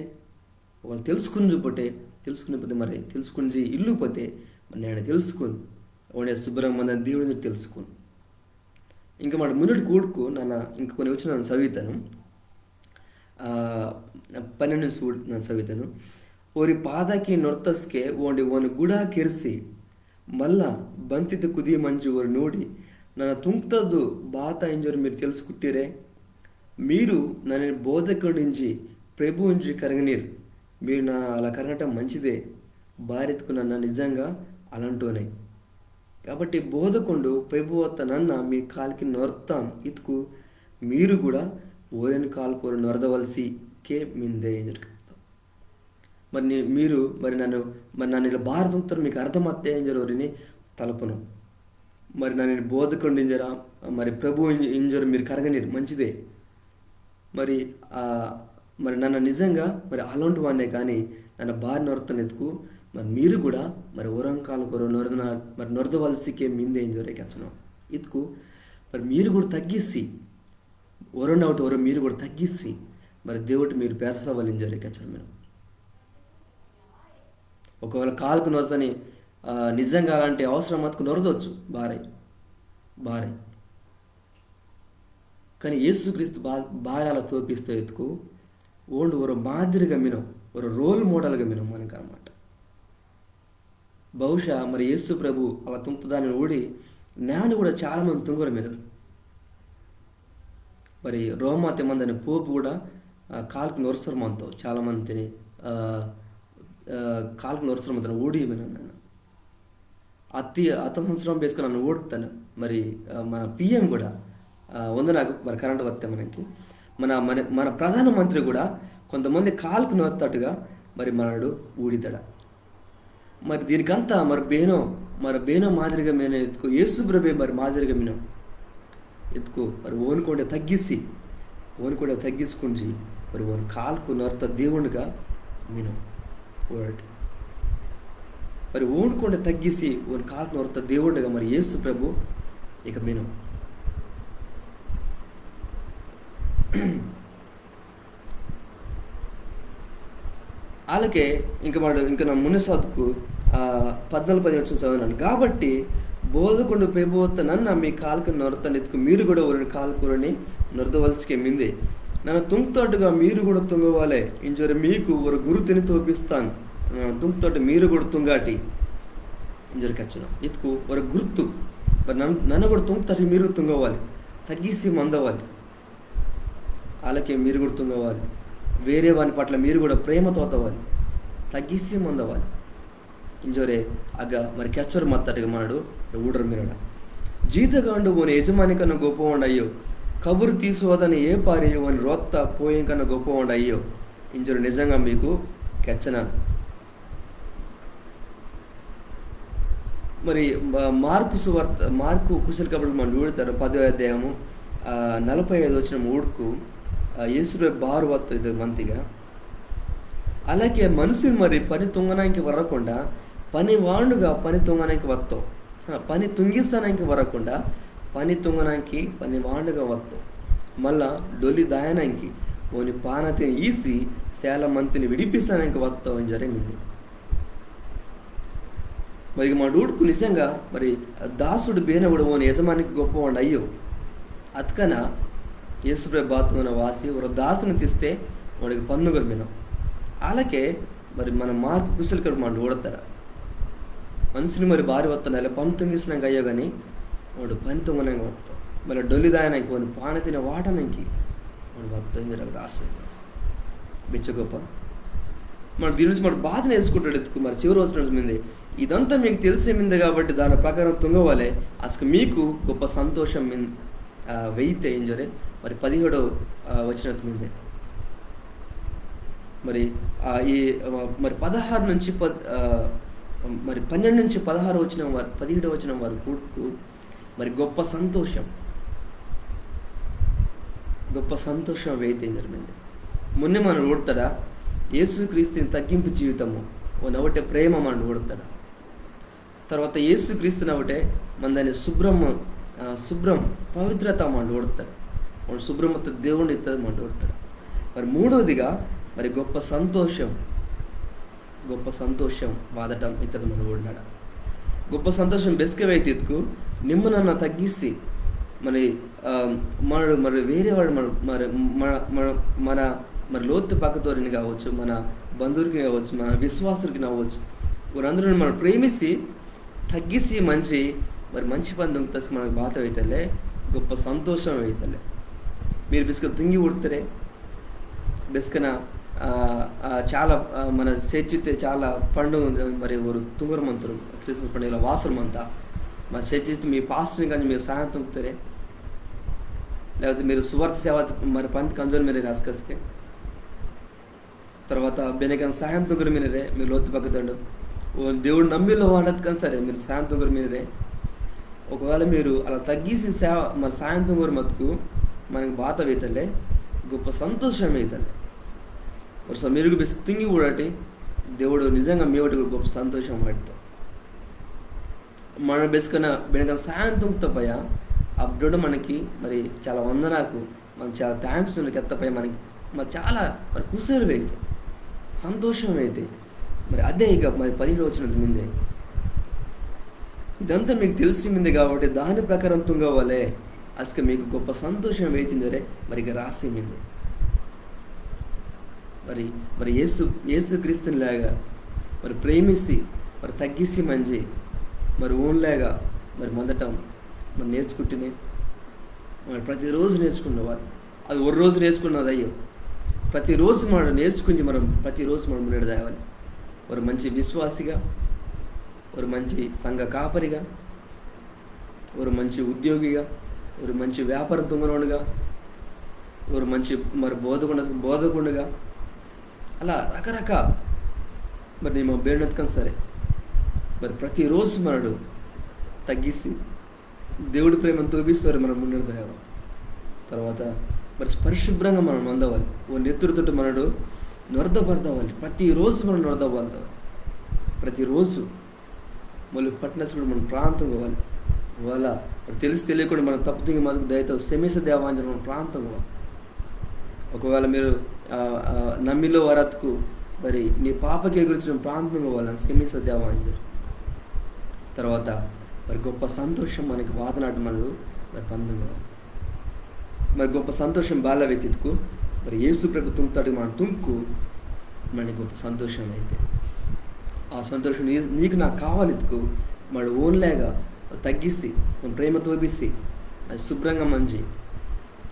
వాళ్ళు తెలుసుకుని మరి తెలుసుకుని ఇల్లు పోతే మరి నేను తెలుసుకుని వాడి శుభ్రం మందని దేవుడిని తెలుసుకుని ఇంకా మన మున్నటి కూడుకు నాన్న ఇంక కొన్ని వచ్చిన నన్ను చదువుతాను 12 ನಾನು చదువుతాను. ఓరి పాదకి నొರ್ತಸ್ಕೆ ಓಂಡಿ ಒಂದು ಗುಡ ಕೆರಿಸಿ మళ్ళా బంతిత కుది మంచి ఓరి నోడి నన్ను తుంక్తదు బాత ఇంజరు మీరు తెలుసుకుంటారే మీరు నన్ను బోధకుడి నుంచి ప్రభు నుంచి కరగనీరు మీరు నా అలా కరగటం మంచిదే భార్యకు నన్ను నిజంగా అలాంటోనే కాబట్టి బోధకుండు ప్రభు నన్న మీ కాలికి నొర్తాను ఇతుకు మీరు కూడా ఓరెన్ కాలుకోరు నొరదవలసికే మిందే మరి మీరు మరి నన్ను ఇలా భారతంతో మీకు అర్థమత్తే ఏం జరవరిని తలపను మరి నన్ను బోధకుండు ఇంజరా మరి ప్రభు ఇంజరు మీరు కరగనీరు మంచిదే మరి మరి నన్ను నిజంగా మరి అలాంటి వాడినే కానీ నన్ను భార్య నొరతను ఎత్తుకు మరి మీరు కూడా మరి ఓరంకాలు కొర మరి నొరదవలసికే మిందే ఏం జోరేకెచ్చను ఇతుకు మరి మీరు కూడా తగ్గిసి ఒరొన్నవుటి ఒర మీరు కూడా తగ్గిసి మరి దేవుడు మీరు పేర్చవాలి జోరేకెచ్చను మీరు ఒకవేళ కాలుకు నొరతని నిజంగా అలాంటి అవసరం మతుకు నొరదవచ్చు భార్య కానీ యేసుక్రీస్తు భార్యల తోపిస్తూ ఎత్తుకు ఓండు ఒక మాదిరిగా మినం ఒక రోల్ మోడల్గా మినం మనకు అన్నమాట. బహుశా మరి యేసు ప్రభు అలా తుంపుదాన్ని ఊడి నేను కూడా చాలామంది తుంగరు మీరు మరి రోమా తెమ్మందని పోపు కూడా కాలుకు నొరసరు మనతో చాలామందిని కాలుకు నొరసరు మంతను ఊడి విన్నాను నేను అత సంవత్సరం వేసుకుని నన్ను ఓడుతాను. మరి మన పిఎం కూడా నాకు మరి కరెంట్ వస్తే మనకి మన ప్రధానమంత్రి కూడా కొంతమంది కాలుకు నొత్తట్టుగా మరి మనడు ఊడితాడ. మరి దీనికంతా మరి బేనో మాదిరిగా మేము ఎత్తుకో యేసు ప్రభే మరి మాదిరిగా మేము ఎత్తుకో మరి ఓనుకోండి తగ్గించుకుంచి మరి ఓన్ కాలుకు నొరత దేవునిగా మేము ఓడి మరి ఓనుకోండి తగ్గిసి ఓన్ కాలుకు నొరత దేవుడిగా మరి యేసు ప్రభు ఇక మేము అలాగే ఇంకా నా మునిసాదుకు 14-15 చదివినాను. కాబట్టి బోధకుండు ప్రభుత్వ నన్ను మీ కాలుకు నొరతనెత్తుకు మీరు కూడా ఒక కాలుకూరని నొరదవలసికే మిందే నన్ను తుంగుతోటుగా మీరు కూడా తుంగవాలే ఇంజోరు మీకు ఒక గురుతుని తోపిస్తాను నన్ను తుంగుతోటి మీరు కూడా తుంగాటి ఇంజోరికి వచ్చిన ఇతుకు ఒక గుర్తు మరి నన్ను కూడా తుంగుతారు మీరు తుంగవాలి తగ్గిసి మందవాలి. అలాగే మీరు కూడా తుంగవాలి. వేరే వాని పట్ల మీరు కూడా ప్రేమతో తవ్వాలి, తగ్గిసి మందవాలి. ಇಂಜೋರೆ ಆಗ మరి ಕೆಚ್ಚರು ಮಾತಾಡಿಗೆ ಮಾಡು ಊಡರ ಮಿರಡ జీతగాండు ఓని యజమాని కన్నా గొప్పవాడు అయ్యో, కబురు తీసుకోదని ఏ పారి ఓని రొత్త పోయి కన్నా గొప్పవాడు అయ్యో. ఇంజోరు నిజంగా మీకు కెచ్చనాను. మరి మార్కు కుశల కబురు మనం చూడతారు 10వ అధ్యాయము 45 వచ్చిన ఊడుకు యేసుపై బారు వత్తు ఇది మంతిగా. అలాగే మనుషులు మరి పని తుంగనానికి వరకుండా పని వాండుగా పని తుంగనానికి వస్తావు, పని తుంగిస్తానికి వరకుండా పని తుంగనానికి పని వాండుగా వస్తావు. మళ్ళా డొలి దాయనానికి ఓని పానతిని ఈసి శాల మంతిని విడిపిస్తానికి వస్తావు అని జరిగింది. మరి మా డూడుకు నిజంగా మరి దాసుడు బేనవుడు ఓని యజమానికి గొప్పవాడు అయ్యో. అతకన యేసుప్రభు బాతున్న వాసి ఒక దాసుని తీస్తే వాడికి పన్నుగలు వినం. అలాగే మరి మన మార్కు కుశలకడు మనం ఓడతాడా మనుషుని మరి భారీ వస్తాడు, అలా పని తుంగిస్తున్నాక అయ్యో కానీ వాడు పని తుంగనాక వస్తాం. మళ్ళీ డొల్లిదాయనానికి వాడిని పాన తిన వాటనానికి వాడు వస్తాం రాసింది బిచ్చ గొప్ప. మన దీని నుంచి మన బాధ నేర్చుకుంటాడు ఎత్తుకు. మరి చివరి రోజు మింది ఇదంతా మీకు తెలిసేమింది కాబట్టి దాని ప్రకారం తుంగవాలే అసలు మీకు గొప్ప సంతోషం వెయితే ఏం జరే. మరి 17వ వచనం మీదే మరి ఈ మరి 16 నుంచి మరి 12 నుంచి 16 వచ్చిన వారు 17వ వచనం వారు కూడుకు మరి గొప్ప సంతోషం వెయితే జరిగింది. మొన్నే మనం ఓడతాడా యేసుక్రీస్తుని తగ్గింపు జీవితము ఓ నవ్వటే ప్రేమ మనం ఓడతాడా. తర్వాత యేసుక్రీస్తుని ఒకటే మన దాన్ని శుభ్రం పవిత్రత మనం ఓడతాడు. వాడు శుభ్రమత దేవుని ఇస్తుంది మనం ఓడతాడు. మరి మూడవదిగా మరి గొప్ప సంతోషం వాదటం ఇతడు మనం ఓడినాడు. గొప్ప సంతోషం బెస్కవైతేకు నిమ్మనన్న తగ్గిసి మరి మరి వేరే వాడు మరి లోతు పక్కతోరిని కావచ్చు, మన బంధువులకి కావచ్చు, మన విశ్వాసులకి కావచ్చు, వారందరూ మనం ప్రేమిసి తగ్గిసి మంచి పని దొంగతసి మనకు బాధ అవుతలే, గొప్ప సంతోషం అవుతలే. మీరు బిస్క తుంగి ఉడతారే బిస్కన చాలా మన చర్చితే చాలా పండుగ మరి ఒక తుంగుర మంతులు క్రిస్మస్ పండుగ వాసులు అంతా మరి చర్చిస్తే మీ పాస్టర్ని కానీ మీరు సాయం తుంగుతారే, లేకపోతే మీరు సువార్త సేవ మరి పంతి కంజోలు మీరే రాసుకసుకే. తర్వాత బెనకని సాయం తుంగురు మీరే మీరు లోతు పక్కతాడు దేవుడు నమ్మిలో వాడదు కానీ సరే మీరు సాయం తుంగురు మీరే. ఒకవేళ మీరు అలా తగ్గిసి సేవ మరి సాయం తుంగురు మతుకు మనకు బాధ అవుతలే, గొప్ప సంతోషం అవుతలే. మరి మీరు తింగి కూడాటి దేవుడు నిజంగా మీ ఒకటి గొప్ప సంతోషం పడతాం. మన బెసుకున్న బెనకని సాయం తుంగుతో పోయా అప్పుడు మనకి మరి చాలా వందనాకు మనకు చాలా థ్యాంక్స్ ఎత్తపోయా మనకి మరి చాలా మరి కుసేలు అయితే సంతోషం అయితే మరి అదే ఇక మరి 17 వచ్చినది మిందే ఇదంతా మీకు తెలిసింది కాబట్టి దాని ప్రకారం తుంగవాలే అసలు మీకు గొప్ప సంతోషం వేయిందరే మరి ఇక రాసి మిందే. మరి యేసుక్రీస్తుని లాగా మరి ప్రేమిసి మరి తగ్గిసి మరి ఓన్లాగా మరి మొదటం మరి నేర్చుకుంటేనే మరి ప్రతిరోజు నేర్చుకున్నవారు అది ఒక రోజు నేర్చుకున్నది అయ్యో. ప్రతిరోజు మనం నేర్చుకుని మనం ప్రతిరోజు మనం ముందు తేవాలి. ఒక మంచి విశ్వాసిగా, ఒక మంచి సంఘ కాపరిగా, ఒక మంచి ఉద్యోగిగా, ఒక మంచి వ్యాపారం తుంగనోడుగా, ఒక మంచి మరి బోధకుండగా అలా రకరకాల మరి నేను బేడెత్తుకొని సరే మరి ప్రతిరోజు మనడు తగ్గిసి దేవుడి ప్రేమను తోపిస్తారు మనం ముందు తేవాలి. తర్వాత మరి పరిశుభ్రంగా మనం అందవాలి. ఓ నెత్తురుతోటి మనడు నొరదబడదావాలి. ప్రతిరోజు మనం నొరదబడదాం. ప్రతిరోజు మళ్ళీ పట్టినప్పుడు మనం ప్రాంతం కావాలి. ఇవాళ తెలిసి తెలియకుండా మనం తప్పు దిగి మనకు దయతో శమేశ దేవాంజలి మన ప్రాంతం కావాలి. ఒకవేళ మీరు నమ్మిలో వరత్కు మరి నీ పాపకి ఎగురించిన ప్రాంతం కావాలని శమేశ దేవాంజలి. తర్వాత మరి గొప్ప సంతోషం మనకి వాదనాటు మనలు మరి పందం కావాలి. మరి గొప్ప సంతోషం బాల వ్యక్తికు మరి యేసు ప్రభు తుంగుతాడు మన తుంకు మనకి గొప్ప సంతోషం అయితే ఆ సంతోషం నీకు నాకు కావాలి ఎత్తుకు మరి ఓన్లాగా తగ్గిసి ప్రేమ తోపిసి అది శుభ్రంగా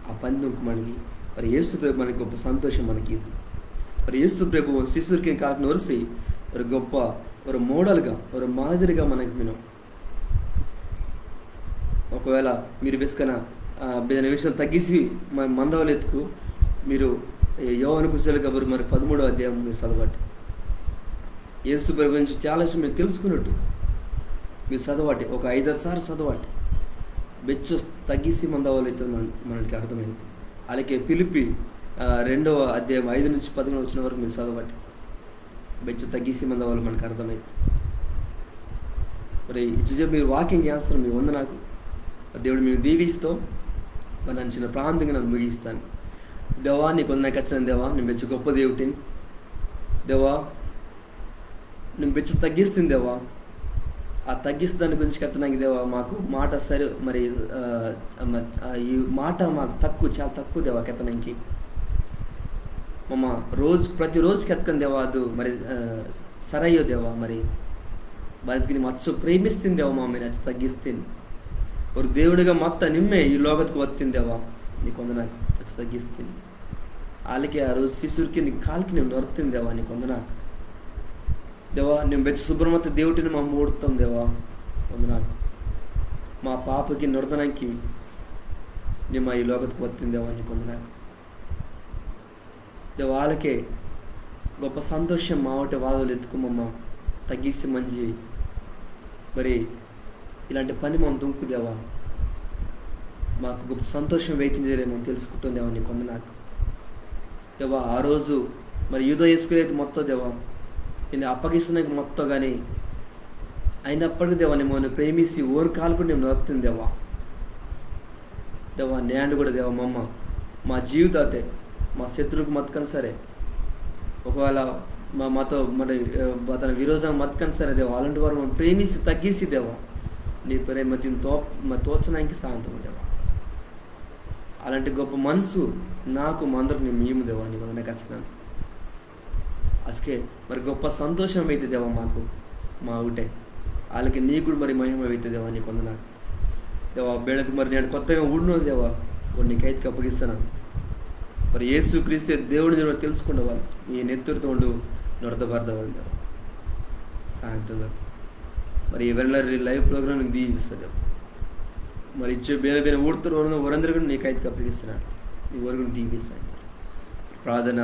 ఆ పని దుంకుమడిగి మరి యేసు ప్రభు మనకి గొప్ప సంతోషం మనకి ఇద్దు. మరి యేసు ప్రభు శిశువుకి కాలకు నొరిసి ఒక గొప్ప ఒక మోడల్గా ఒక మాదిరిగా మనకి మనం ఒకవేళ మీరు బెస్కన ఏదైనా విషయం తగ్గిసి మందవలు ఎత్తుకు మీరు యోహాను కుశల కబురు మరి 13వ అధ్యాయం మీరు చదవటి. యేసు ప్రభు గురించి చాలా విషయం మీరు తెలుసుకున్నట్టు మీరు చదవటి, ఒక 5-6 సార్లు చదవటి. బెచ్చు తగ్గిసి మందవలు ఎత్తు మనకి అర్థమైంది. అలాగే ఫిలిప్పీ 2వ అధ్యాయం 5 నుంచి 11 వచ్చిన వరకు మీరు చదవటి. బెచ్చు తగ్గిసి మందవాళ్ళు మనకు అర్థమైంది. మరి ఇచ్చి మీరు వాకింగ్ చేస్తారు. మీ వంద నాకు దేవుడు మేము దీవిస్తూ మరి నన్ను చిన్న ప్రాంతంగా నన్ను ముగిస్తాను. దేవా నీకు వంద నాకు వచ్చిన దేవా, నేను బెచ్చు గొప్ప దేవుటిని దేవా, నేను బెచ్చు తగ్గిస్తుంది దేవా. ఆ తగ్గిస్తాని గురించి కట్టడానికి దేవా మాకు మాట సరి మరి ఈ మాట మాకు తక్కువ, చాలా తక్కువ దేవా కెత్తనానికి. మమ్మ ప్రతిరోజుకి ఎత్తుకొని దేవా అది మరి సరయ్యో దేవా. మరి బతికిని మచ్చు ప్రేమిస్తుంది దేవా, మా మీరు వచ్చి తగ్గిస్తుంది ఒక దేవుడిగా మొత్తం నిమ్మే ఈ లోకత్కు వత్తిందేవా. నీకు నాకు వచ్చి తగ్గిస్తుంది. వాళ్ళకి ఆ రోజు శిశువుకి నీ కాలికి నేను నొరుతుందేవా. నీకు నాకు దేవా, నేను బెచ్చు సుబ్రహ్మణ్య దేవుడిని మా మూడుతాం దేవా. నాకు మా పాపకి నొరదనానికి నేను ఈ లోకత్కు వత్తిందేవా. నీకు నాకు దేవా. వాళ్ళకే గొప్ప సంతోషం మా ఒకటి వాదవులు ఎత్తుకోమమ్మ తగ్గిసి మంచి మరి ఇలాంటి పని మనం దుంకుదేవా. మాకు గొప్ప సంతోషం వేయించేరేమో తెలుసుకుంటుందేవా. నీకు నాకు దేవా. ఆ రోజు మరి యూదో వేసుకునేది మొత్తం దేవా నేను అప్పగిస్తున్నాక మొత్తం కానీ అయినప్పటికీ దేవా నేను ప్రేమిసి ఓన్ కాలు కూడా నేను నడుతుంది దేవా. దేవా నేను కూడా దేవా మమ్మ మా జీవితాతే మా శత్రువుకి మతకని సరే, ఒకవేళ మాతో మరి తన విరోధం మతకని సరే దేవా, అలాంటి వారు మనం ప్రేమిసి తగ్గిసి దేవా నీ ప్రేమ తోచడానికి సాయంత్రం దేవా. అలాంటి గొప్ప మనసు నాకు మా అందరికి నేను మేము దేవా. నీకు నాకు వచ్చినాను అసకే మరి గొప్ప సంతోషం అయితే దేవా మాకు మా ఒకటే. వాళ్ళకి నీ కూడా మరి మహిమ అయితే దేవా. నీకు నాకు దేవా. బేడకి మరి నేను కొత్తగా ఊడినో దేవా నీకైతే అప్పగిస్తాను. మరి యేసు క్రీస్తే దేవుడిని నేను తెలుసుకునే వాళ్ళు నీ నెత్తురుతో ఉండు నొరదబారదవాలి దేవా. సాయంత్రంగా మరి ఎవరైనా లైవ్ ప్రోగ్రామ్ నీకు దీవిస్తుంది. మరి ఇచ్చే ಬೇರೆ ఊడుతూ వరందరూ కూడా నీకైతే అప్పగిస్తున్నాడు. నీ వరకు దీవిస్తాను. ప్రార్థన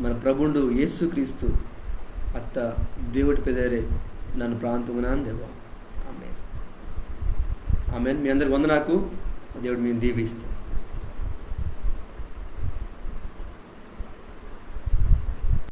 మన ప్రభుండు యేసు క్రీస్తు అత్త దేవుడి పెదరే నన్ను ప్రాంతంగా దేవా. ఆమేన్. మీ అందరికి వందనాకు దేవుడు మేము దీవిస్తాం.